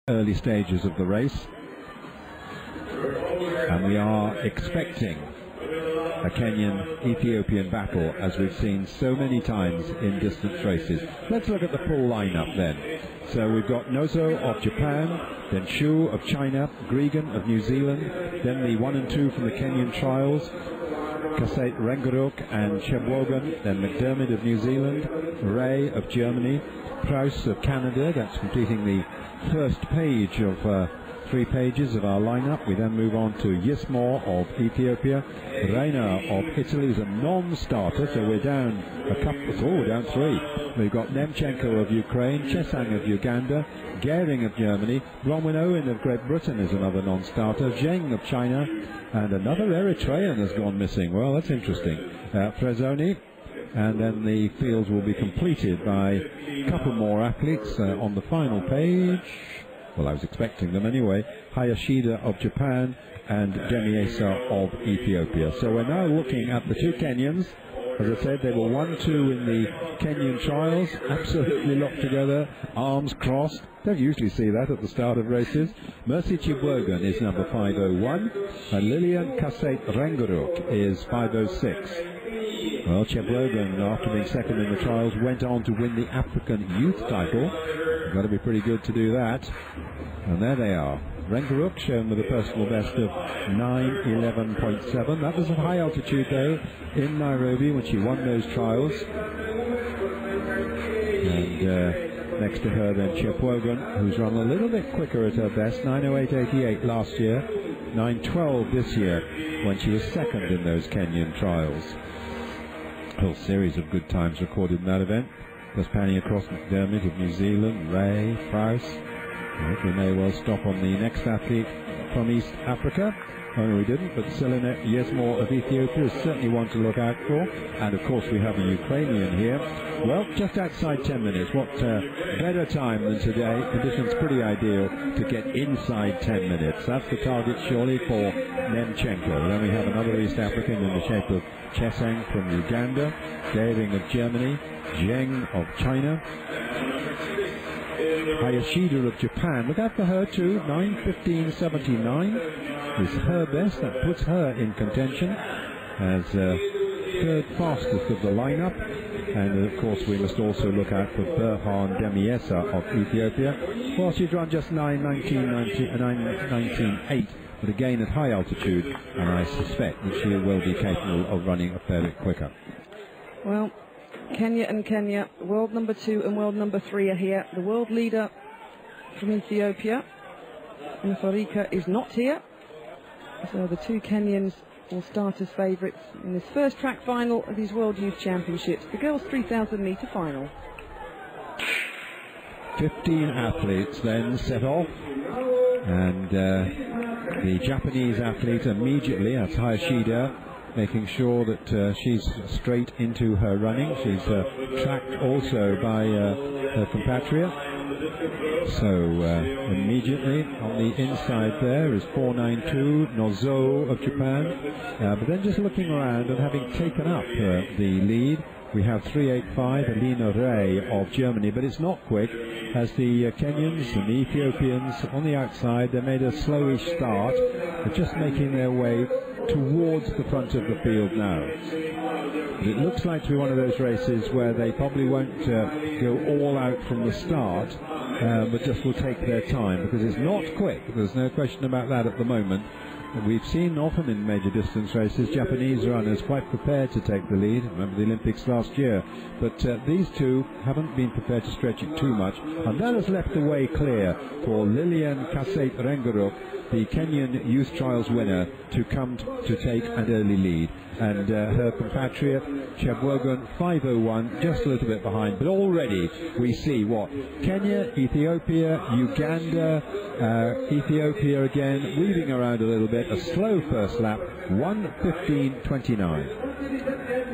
early stages of the race, and we are expecting a Kenyan-Ethiopian battle, as we've seen so many times in distance races. Let's look at the full lineup then. So we've got Nozo of Japan, then Shu of China, Gregan of New Zealand, then the 1 and 2 from the Kenyan trials, Kaseit Rengeruk and Chebwogan, then McDermott of New Zealand, Ray of Germany, Preuss of Canada. That's completing the first page of 3 pages of our lineup. We then move on to Yismor of Ethiopia, Reina of Italy is a non-starter, so we're down a couple, we're down 3. We've got Nemchenko of Ukraine, Chesang of Uganda, Gehring of Germany, Bronwyn Owen of Great Britain is another non-starter, Zheng of China, and another Eritrean has gone missing. Well, that's interesting. Frezoni, and then the fields will be completed by a couple more athletes on the final page. Well, I was expecting them anyway. Hayashida of Japan and Demiesa of Ethiopia. So we're now looking at the 2 Kenyans. As I said, they were 1-2 in the Kenyan trials, absolutely locked together, arms crossed. Don't usually see that at the start of races. Mercy Chibwogan is number 501, and Lilian Kaseit Rengeruk is 506. Well, Chibwogan, after being second in the trials, went on to win the African Youth title. Got to be pretty good to do that. And there they are. Rengeruk shown with a personal best of 9:11.7. That was at high altitude though, in Nairobi when she won those trials. And next to her then Chepwogan, who's run a little bit quicker at her best, 9:08.88 last year, 9:12 this year when she was second in those Kenyan trials. A whole series of good times recorded in that event. Just panning across McDermott of New Zealand, Ray, Preuss. I think we may well stop on the next athlete from East Africa. Oh, no, we didn't, but Selena Yesmor of Ethiopia is certainly one to look out for. And, of course, we have a Ukrainian here. Well, just outside 10 minutes. What better time than today? Conditions pretty ideal to get inside 10 minutes. That's the target, surely, for Nemchenko. Then we have another East African in the shape of Chesang from Uganda, Gehring of Germany, Zheng of China, Hayashida of Japan. Look out for her too. 9:15.79 is her best. That puts her in contention as third fastest of the lineup. And of course we must also look out for Berhan Demiesa of Ethiopia. Well, she's run just 9:19.8, but again at high altitude, and I suspect that she will be capable of running a fair bit quicker. Well, Kenya, world number 2 and world number 3 are here. The world leader from Ethiopia, Mufarika, is not here. So the 2 Kenyans will start as favourites in this first track final of these World Youth Championships, the girls' 3,000 metre final. 15 athletes then set off, and the Japanese athlete immediately, that's Hayashida, making sure that she's straight into her running. She's tracked also by her compatriot. So immediately on the inside there is 492 Nozo of Japan. But then just looking around and having taken up the lead, we have 385 Alina Ray of Germany, but it's not quick as the Kenyans and the Ethiopians on the outside, they made a slowish start. They're just making their way towards the front of the field now. It looks like to be one of those races where they probably won't go all out from the start, but just will take their time, because it's not quick. There's no question about that at the moment. We've seen often in major distance races Japanese runners quite prepared to take the lead. Remember the Olympics last year. But these 2 haven't been prepared to stretch it too much. And that has left the way clear for Lilian Kaseit Rengeruk, the Kenyan Youth Trials winner, to come to take an early lead. And her compatriot, Chebwogan, 5:01, just a little bit behind. But already we see what? Kenya, Ethiopia, Uganda, Ethiopia again, weaving around a little bit. A slow first lap, 1:15.29.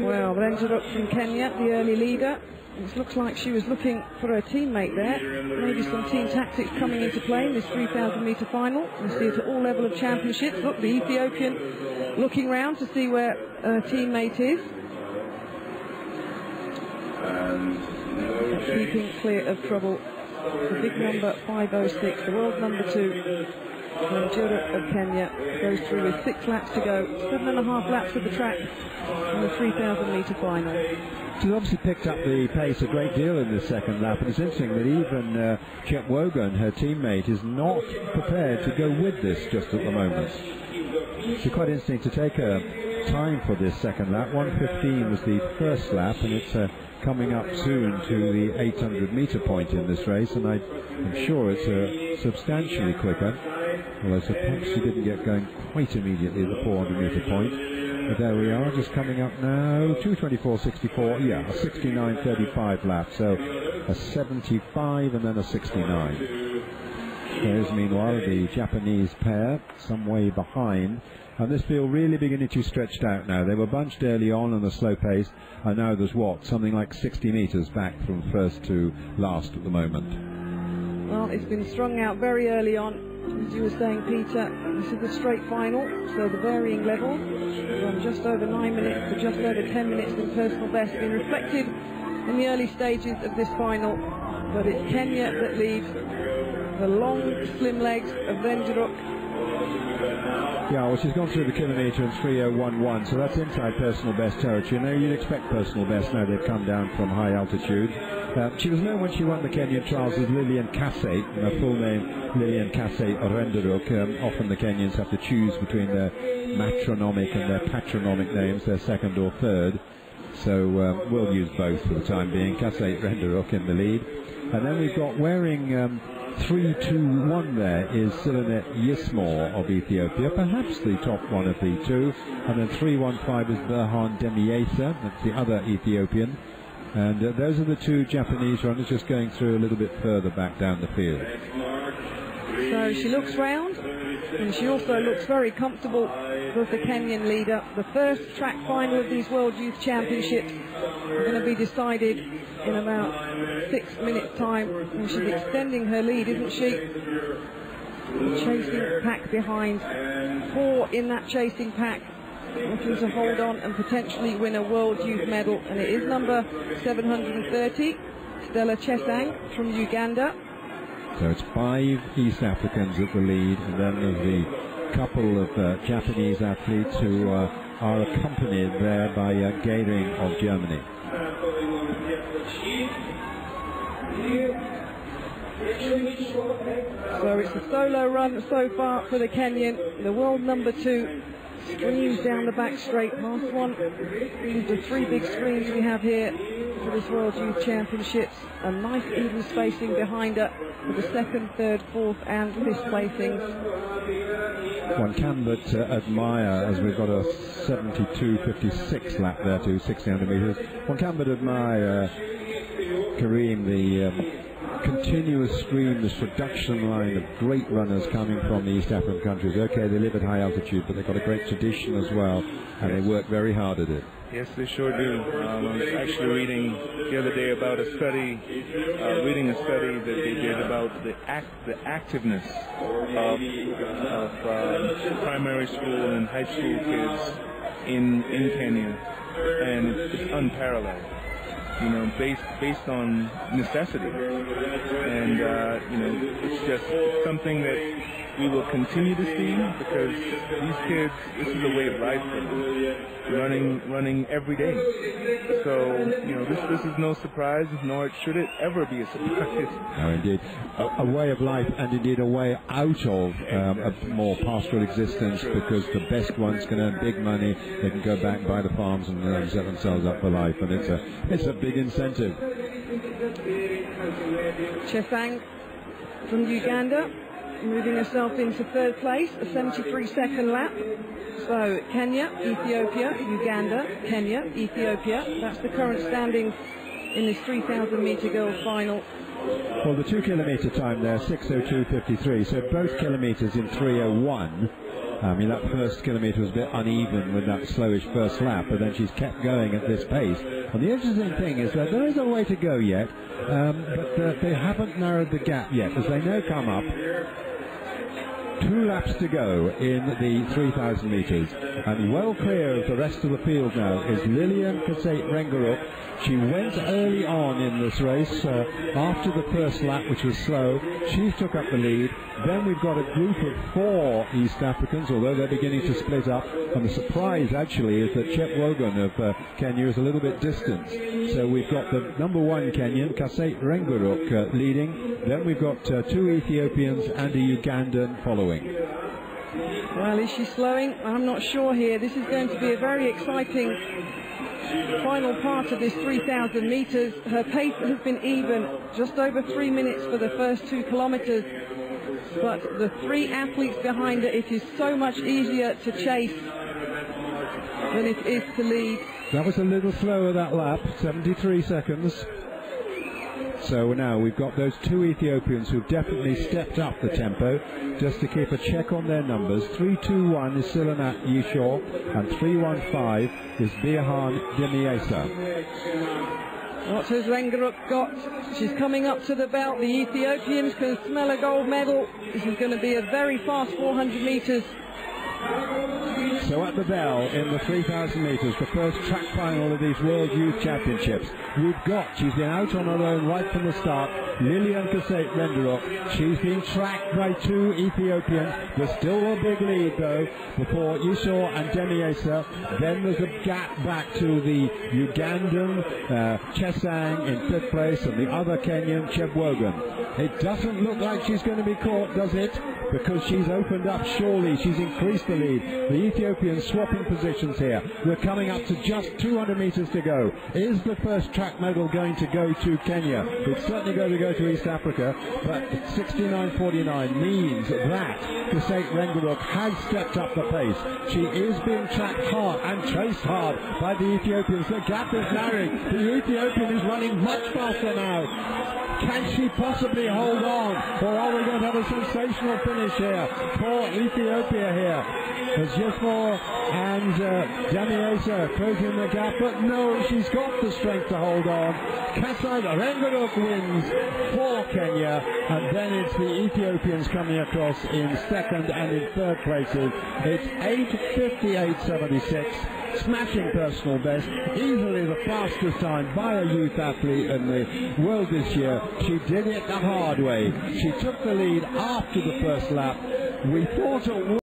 Well, Rengeruk from Kenya, the early leader. It looks like she was looking for her teammate there. Maybe some team tactics coming into play in this 3,000 metre final. We see it at all level of championships. Look, the Ethiopian looking round to see where her teammate is. Keeping clear of trouble the big number 5:06, the world number 2, Wanjiru of Kenya, goes through with 6 laps to go, 7.5 laps of the track in the 3,000-metre final. She's obviously picked up the pace a great deal in this second lap, and it's interesting that even Chepwogan, her teammate, is not prepared to go with this just at the moment. It's quite interesting to take her time for this second lap. 1:15 was the first lap, and it's coming up soon to the 800-metre point in this race, and I'm sure it's substantially quicker, although perhaps she didn't get going quite immediately at the 400-metre point. But there we are, just coming up now, 2:24.64, yeah, a 69.35 lap, so a 75 and then a 69. There's meanwhile the Japanese pair some way behind, and this field really beginning to stretch out now. They were bunched early on a slow pace, and now there's something like 60 metres back from first to last at the moment. Well, it's been strung out very early on, as you were saying, Peter. This is the straight final, so the varying level from just over 9 minutes to just over 10 minutes in personal best been reflected in the early stages of this final, but it's Kenya that leads. The long, slim legs of Wanjiru. Yeah, well, she's gone through the kilometre in 3:01.1, so that's inside personal best territory. Now you'd expect personal best now they've come down from high altitude. She was known when she won the Kenyan trials as Lilian Kasei, her full name Lilian Kasei Renderuk. Often the Kenyans have to choose between their matronymic and their patronymic names, their second or third. So we'll use both for the time being. Kasei Renderuk in the lead. And then we've got wearing 3-2-1 there is Silanet Yismore of Ethiopia, perhaps the top one of the two. And then 3-1-5 is Berhan Demiesa, that's the other Ethiopian. And those are the two Japanese runners just going through a little bit further back down the field. So she looks round, and she also looks very comfortable with the Kenyan leader. The first track final of these World Youth Championships are going to be decided in about 6 minutes' time, and she's extending her lead, isn't she? Chasing pack behind, 4 in that chasing pack, looking to hold on and potentially win a World Youth medal, and it is number 730, Stella Chesang from Uganda. So it's 5 East Africans at the lead, and then there's the couple of Japanese athletes who are accompanied there by Gehring of Germany. So it's a solo run so far for the Kenyan. The world number 2 streams down the back straight past one of the 3 big screens we have here for this World Youth Championships. A nice even spacing behind her for the 2nd, 3rd, 4th and 5th placings. One can but admire, as we've got a 72.56 lap there to 1600 metres, one can but admire Kareem, the continuous stream, this production line of great runners coming from the East African countries. Okay, they live at high altitude, but they've got a great tradition as well, and they work very hard at it. Yes, they sure do. I was actually reading the other day about a study, that they did about the activeness of primary school and high school kids in Kenya, and it's unparalleled. You know, based on necessity, and it's just something that we will continue to see, because these kids, this is a way of life for them, running every day. So this is no surprise, nor should it ever be a surprise. No, indeed, a way of life, and indeed a way out of a more pastoral existence, because the best ones can earn big money. They can go back, buy the farms, and set themselves up for life, and it's a big incentive. Chesang from Uganda, moving herself into 3rd place, a 73-second lap. So Kenya, Ethiopia, Uganda, Kenya, Ethiopia. That's the current standings in this 3,000-metre girls final. Well, the 2 kilometre time there, 6:02.53. So both kilometres in 3:01. I mean, that first kilometre was a bit uneven with that slowish first lap, but then she's kept going at this pace. And the interesting thing is that there is a way to go yet, but they haven't narrowed the gap yet, as they now come up 2 laps to go in the 3,000 metres, and well clear of the rest of the field now is Lilian Kasate-Rengarup. She went early on in this race after the first lap, which was slow. She took up the lead. Then we've got a group of 4 East Africans, although they're beginning to split up. And the surprise, actually, is that Chepwogan of Kenya is a little bit distant. So we've got the number 1 Kenyan, Kasate-Rengarup, leading. Then we've got 2 Ethiopians and a Ugandan following. Well, is she slowing? I'm not sure here. This is going to be a very exciting final part of this 3,000 metres. Her pace has been even, just over 3 minutes for the first 2 kilometres. But the 3 athletes behind her, it is so much easier to chase than it is to lead. That was a little slower, that lap, 73 seconds. So now we've got those 2 Ethiopians who've definitely stepped up the tempo, just to keep a check on their numbers. 3:21 is Silanat Yishaw, and 3:15 is Birhan Demiesa. What has Rengarup got? She's coming up to the belt. The Ethiopians can smell a gold medal. This is going to be a very fast 400 metres. So at the bell in the 3,000 metres, the first track final of these World Youth Championships, she's been out on her own right from the start, Lilian Kasate-Rengarup. She's been tracked by 2 Ethiopians. There's still a big lead, though, before Yishaw and Demiesa. Then there's a gap back to the Ugandan, Chesang in 5th place, and the other Kenyan, Chepwogan. It doesn't look like she's going to be caught, does it? Because she's opened up surely. She's increased the lead. The Ethiopians swapping positions here. We're coming up to just 200 metres to go. Is the first track medal going to go to Kenya? It's certainly going to go to East Africa, but 69.49 means that Kasate-Rengarup has stepped up the pace. She is being tracked hard and chased hard by the Ethiopians. The gap is narrowing. The Ethiopian is running much faster now. Can she possibly hold on, or are we going to have a sensational finish here for Ethiopia here? As Yishaw and Demiesa closing the gap, but no, she's got the strength to hold on. Kasate-Rengarup wins for Kenya, and then it's the Ethiopians coming across in 2nd and in 3rd places. It's 8:58.76. Smashing personal best, easily the fastest time by a youth athlete in the world this year. She did it the hard way. She took the lead after the first lap. We thought it